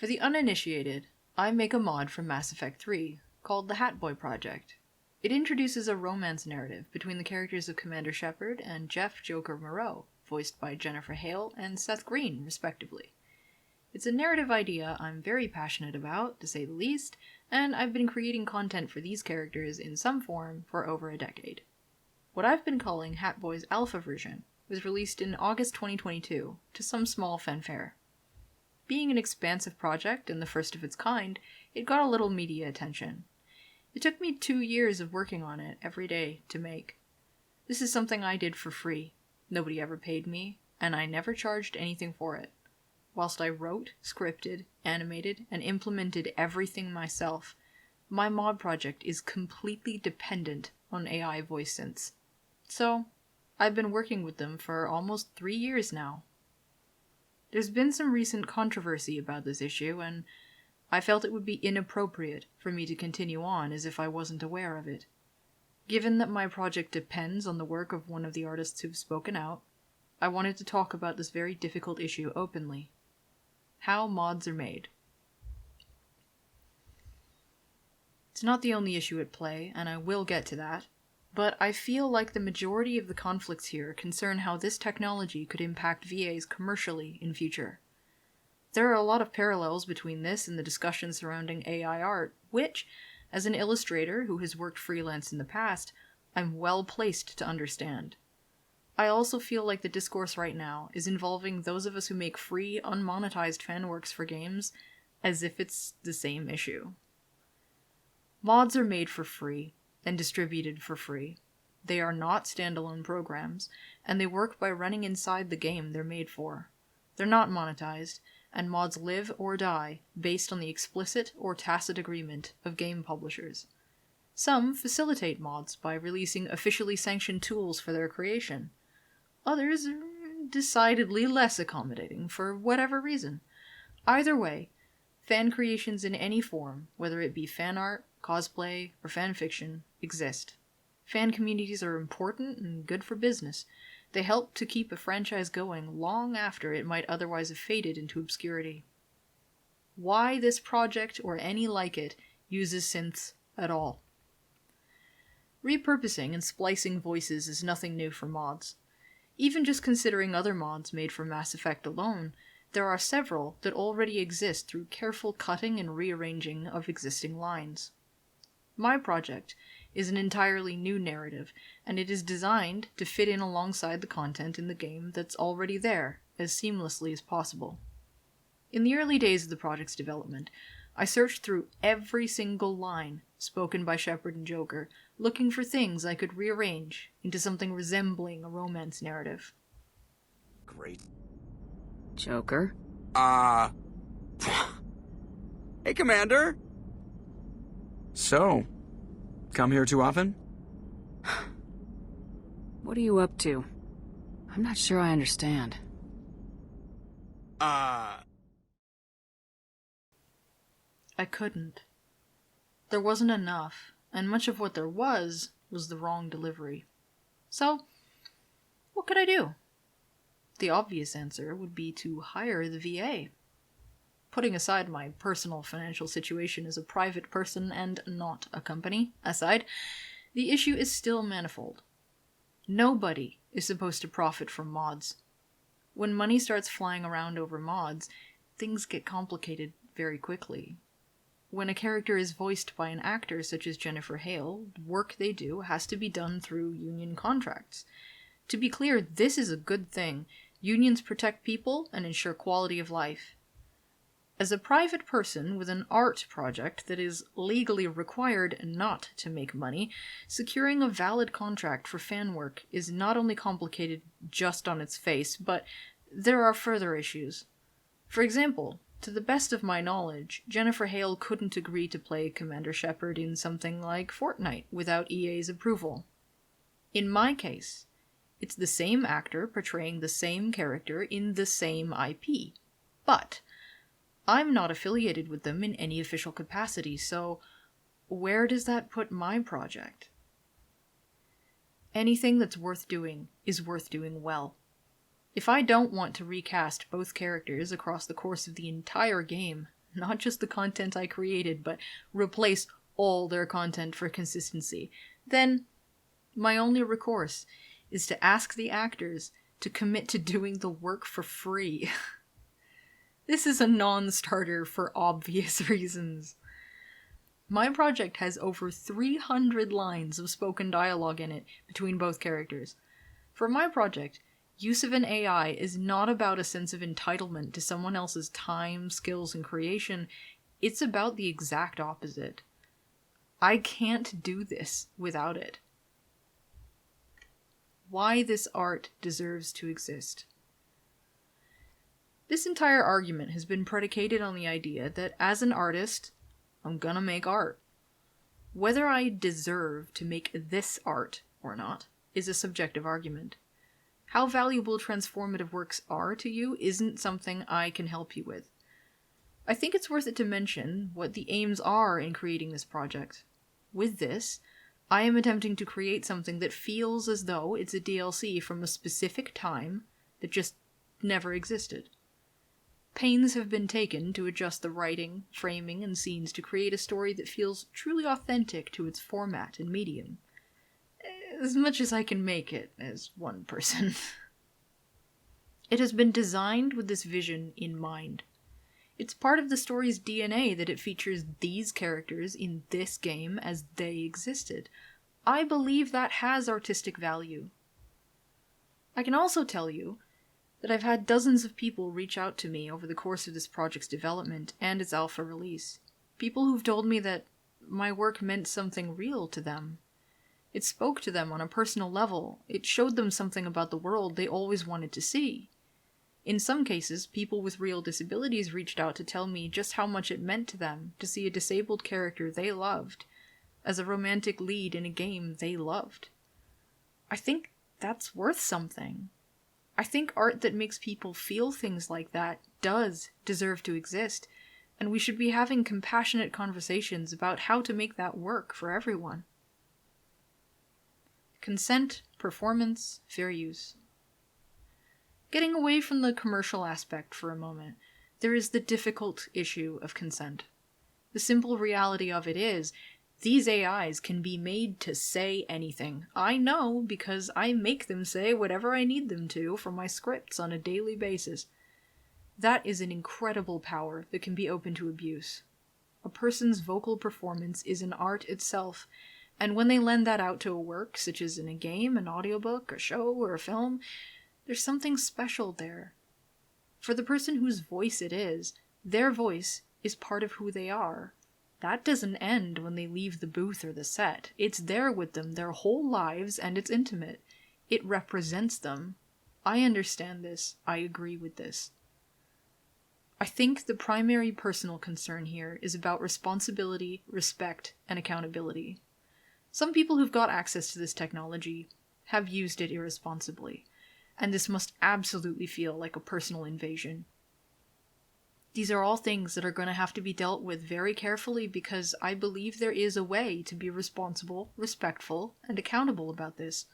For the uninitiated, I make a mod for Mass Effect 3 called the Hatboy Project. It introduces a romance narrative between the characters of Commander Shepard and Jeff Joker Moreau, voiced by Jennifer Hale and Seth Green, respectively. It's a narrative idea I'm very passionate about, to say the least, and I've been creating content for these characters in some form for over a decade. What I've been calling Hatboy's alpha version was released in August 2022 to some small fanfare. Being an expansive project and the first of its kind, it got a little media attention. It took me 2 years of working on it every day to make. This is something I did for free. Nobody ever paid me, and I never charged anything for it. Whilst I wrote, scripted, animated, and implemented everything myself, my mod project is completely dependent on AI voice synths. So, I've been working with them for almost 3 years now. There's been some recent controversy about this issue, and I felt it would be inappropriate for me to continue on as if I wasn't aware of it. Given that my project depends on the work of one of the artists who've spoken out, I wanted to talk about this very difficult issue openly. How mods are made. It's not the only issue at play, and I will get to that, but I feel like the majority of the conflicts here concern how this technology could impact VAs commercially in future. There are a lot of parallels between this and the discussion surrounding AI art, which, as an illustrator who has worked freelance in the past, I'm well placed to understand. I also feel like the discourse right now is involving those of us who make free, unmonetized fanworks for games as if it's the same issue. Mods are made for free and distributed for free. They are not standalone programs, and they work by running inside the game they're made for. They're not monetized, and mods live or die based on the explicit or tacit agreement of game publishers. Some facilitate mods by releasing officially sanctioned tools for their creation. Others are decidedly less accommodating for whatever reason. Either way, fan creations in any form, whether it be fan art, cosplay, or fan fiction, exist. Fan communities are important and good for business. They help to keep a franchise going long after it might otherwise have faded into obscurity. Why this project, or any like it, uses synths at all? Repurposing and splicing voices is nothing new for mods. Even just considering other mods made for Mass Effect alone, there are several that already exist through careful cutting and rearranging of existing lines. My project is an entirely new narrative, and it is designed to fit in alongside the content in the game that's already there, as seamlessly as possible. In the early days of the project's development, I searched through every single line spoken by Shepard and Joker, looking for things I could rearrange into something resembling a romance narrative. Great. Joker? Hey, Commander! So, come here too often? What are you up to? I'm not sure I understand. I couldn't. There wasn't enough, and much of what there was the wrong delivery. So, what could I do? The obvious answer would be to hire the VA. Putting aside my personal financial situation as a private person and not a company aside, the issue is still manifold. Nobody is supposed to profit from mods. When money starts flying around over mods, things get complicated very quickly. When a character is voiced by an actor such as Jennifer Hale, work they do has to be done through union contracts. To be clear, this is a good thing. Unions protect people and ensure quality of life. As a private person with an art project that is legally required not to make money, securing a valid contract for fan work is not only complicated just on its face, but there are further issues. For example, to the best of my knowledge, Jennifer Hale couldn't agree to play Commander Shepard in something like Fortnite without EA's approval. In my case, it's the same actor portraying the same character in the same IP, but I'm not affiliated with them in any official capacity, so where does that put my project? Anything that's worth doing is worth doing well. If I don't want to recast both characters across the course of the entire game, not just the content I created, but replace all their content for consistency, then my only recourse is to ask the actors to commit to doing the work for free. This is a non-starter for obvious reasons. My project has over 300 lines of spoken dialogue in it between both characters. For my project, use of an AI is not about a sense of entitlement to someone else's time, skills, and creation. It's about the exact opposite. I can't do this without it. Why this art deserves to exist. This entire argument has been predicated on the idea that as an artist, I'm gonna make art. Whether I deserve to make this art or not is a subjective argument. How valuable transformative works are to you isn't something I can help you with. I think it's worth it to mention what the aims are in creating this project. With this, I am attempting to create something that feels as though it's a DLC from a specific time that just never existed. Pains have been taken to adjust the writing, framing, and scenes to create a story that feels truly authentic to its format and medium. As much as I can make it as one person. It has been designed with this vision in mind. It's part of the story's DNA that it features these characters in this game as they existed. I believe that has artistic value. I can also tell you that I've had dozens of people reach out to me over the course of this project's development and its alpha release. People who've told me that my work meant something real to them. It spoke to them on a personal level. It showed them something about the world they always wanted to see. In some cases, people with real disabilities reached out to tell me just how much it meant to them to see a disabled character they loved as a romantic lead in a game they loved. I think that's worth something. I think art that makes people feel things like that does deserve to exist, and we should be having compassionate conversations about how to make that work for everyone. Consent, performance, fair use. Getting away from the commercial aspect for a moment, there is the difficult issue of consent. The simple reality of it is, these AIs can be made to say anything. I know because I make them say whatever I need them to for my scripts on a daily basis. That is an incredible power that can be open to abuse. A person's vocal performance is an art itself, and when they lend that out to a work, such as in a game, an audiobook, a show, or a film, there's something special there. For the person whose voice it is, their voice is part of who they are. That doesn't end when they leave the booth or the set. It's there with them their whole lives, and it's intimate. It represents them. I understand this. I agree with this. I think the primary personal concern here is about responsibility, respect, and accountability. Some people who've got access to this technology have used it irresponsibly, and this must absolutely feel like a personal invasion. These are all things that are going to have to be dealt with very carefully because I believe there is a way to be responsible, respectful, and accountable about this.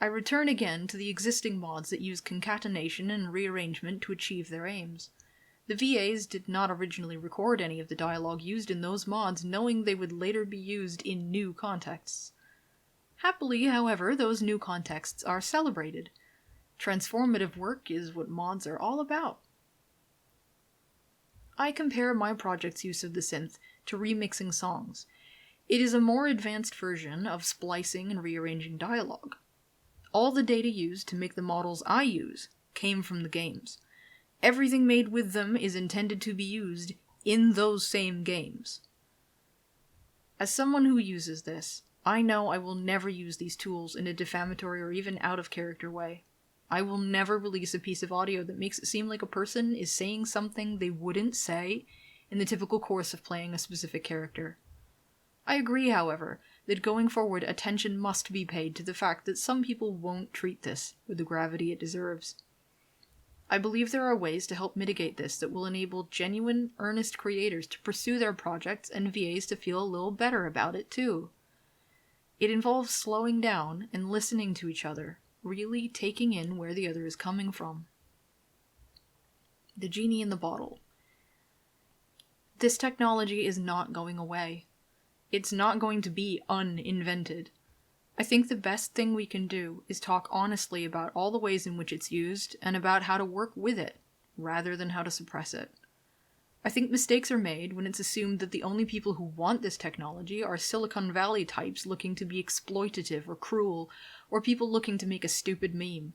I return again to the existing mods that use concatenation and rearrangement to achieve their aims. The VAs did not originally record any of the dialogue used in those mods, knowing they would later be used in new contexts. Happily, however, those new contexts are celebrated. Transformative work is what mods are all about. I compare my project's use of the synth to remixing songs. It is a more advanced version of splicing and rearranging dialogue. All the data used to make the models I use came from the games. Everything made with them is intended to be used in those same games. As someone who uses this, I know I will never use these tools in a defamatory or even out-of-character way. I will never release a piece of audio that makes it seem like a person is saying something they wouldn't say in the typical course of playing a specific character. I agree, however, that going forward attention must be paid to the fact that some people won't treat this with the gravity it deserves. I believe there are ways to help mitigate this that will enable genuine, earnest creators to pursue their projects and VAs to feel a little better about it too. It involves slowing down and listening to each other, really taking in where the other is coming from. The genie in the bottle. This technology is not going away. It's not going to be uninvented. I think the best thing we can do is talk honestly about all the ways in which it's used and about how to work with it, rather than how to suppress it. I think mistakes are made when it's assumed that the only people who want this technology are Silicon Valley types looking to be exploitative or cruel, or people looking to make a stupid meme.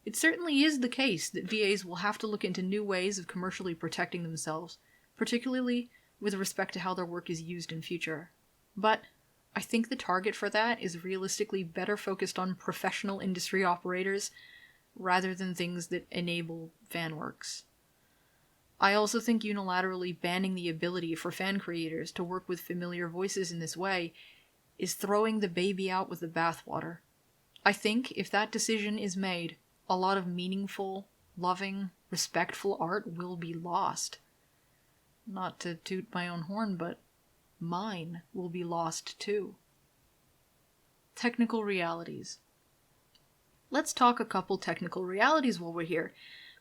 It certainly is the case that VAs will have to look into new ways of commercially protecting themselves, particularly with respect to how their work is used in future. But I think the target for that is realistically better focused on professional industry operators rather than things that enable fan works. I also think unilaterally banning the ability for fan creators to work with familiar voices in this way is throwing the baby out with the bathwater. I think if that decision is made, a lot of meaningful, loving, respectful art will be lost. Not to toot my own horn, but mine will be lost too. Technical realities. Let's talk a couple technical realities while we're here,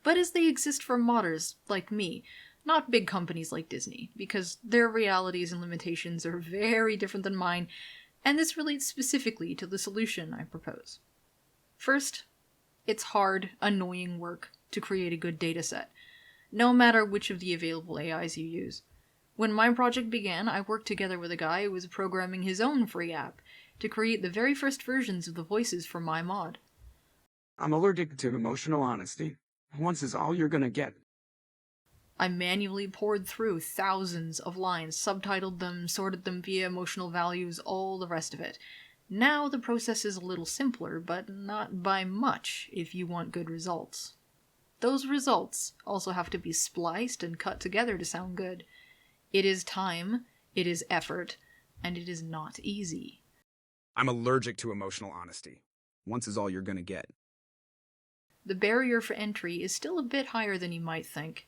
but as they exist for modders like me, not big companies like Disney, because their realities and limitations are very different than mine, and this relates specifically to the solution I propose. First, it's hard, annoying work to create a good dataset, no matter which of the available AIs you use. When my project began, I worked together with a guy who was programming his own free app to create the very first versions of the voices for my mod. I'm allergic to emotional honesty. Once is all you're gonna get. I manually poured through thousands of lines, subtitled them, sorted them via emotional values, all the rest of it. Now the process is a little simpler, but not by much if you want good results. Those results also have to be spliced and cut together to sound good. It is time, it is effort, and it is not easy. I'm allergic to emotional honesty. Once is all you're gonna get. The barrier for entry is still a bit higher than you might think.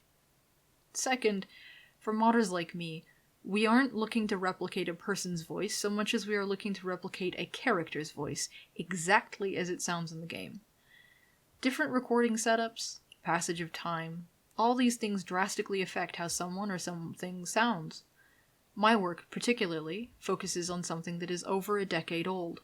Second, for modders like me, we aren't looking to replicate a person's voice so much as we are looking to replicate a character's voice, exactly as it sounds in the game. Different recording setups, passage of time, all these things drastically affect how someone or something sounds. My work, particularly, focuses on something that is over a decade old.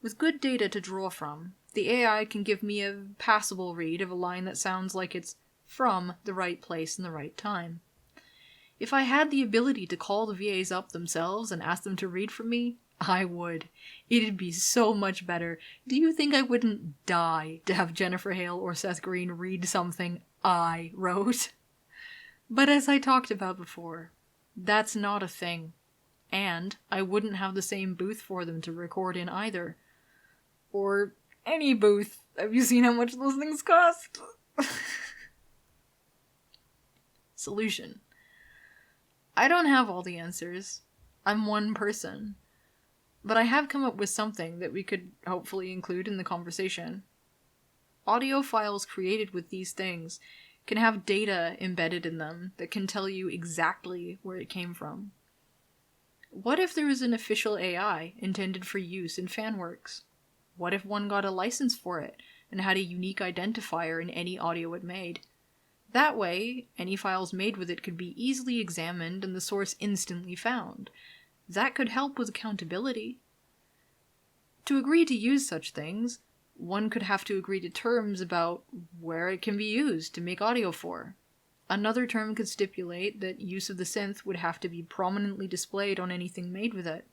With good data to draw from, the AI can give me a passable read of a line that sounds like it's from the right place in the right time. If I had the ability to call the VAs up themselves and ask them to read for me, I would. It'd be so much better. Do you think I wouldn't die to have Jennifer Hale or Seth Green read something I wrote? But as I talked about before, that's not a thing. And I wouldn't have the same booth for them to record in either. Or any booth. Have you seen how much those things cost? Solution. I don't have all the answers. I'm one person. But I have come up with something that we could hopefully include in the conversation. Audio files created with these things can have data embedded in them that can tell you exactly where it came from. What if there was an official AI intended for use in fanworks? What if one got a license for it and had a unique identifier in any audio it made? That way, any files made with it could be easily examined and the source instantly found. That could help with accountability. To agree to use such things, one could have to agree to terms about where it can be used to make audio for. Another term could stipulate that use of the synth would have to be prominently displayed on anything made with it.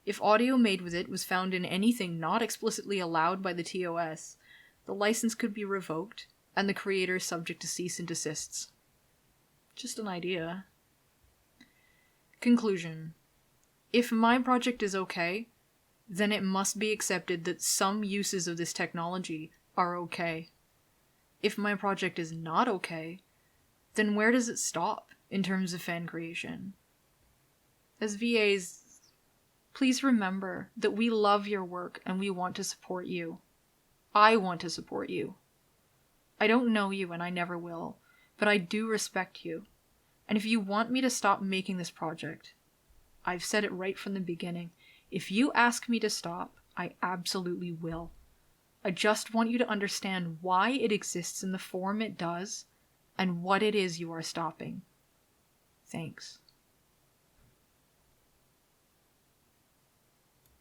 If audio made with it was found in anything not explicitly allowed by the TOS, the license could be revoked, and the creator subject to cease and desists. Just an idea. Conclusion. If my project is okay, then it must be accepted that some uses of this technology are okay. If my project is not okay, then where does it stop in terms of fan creation? As VAs, please remember that we love your work and we want to support you. I want to support you. I don't know you and I never will, but I do respect you. And if you want me to stop making this project, I've said it right from the beginning. If you ask me to stop, I absolutely will. I just want you to understand why it exists in the form it does and what it is you are stopping. Thanks.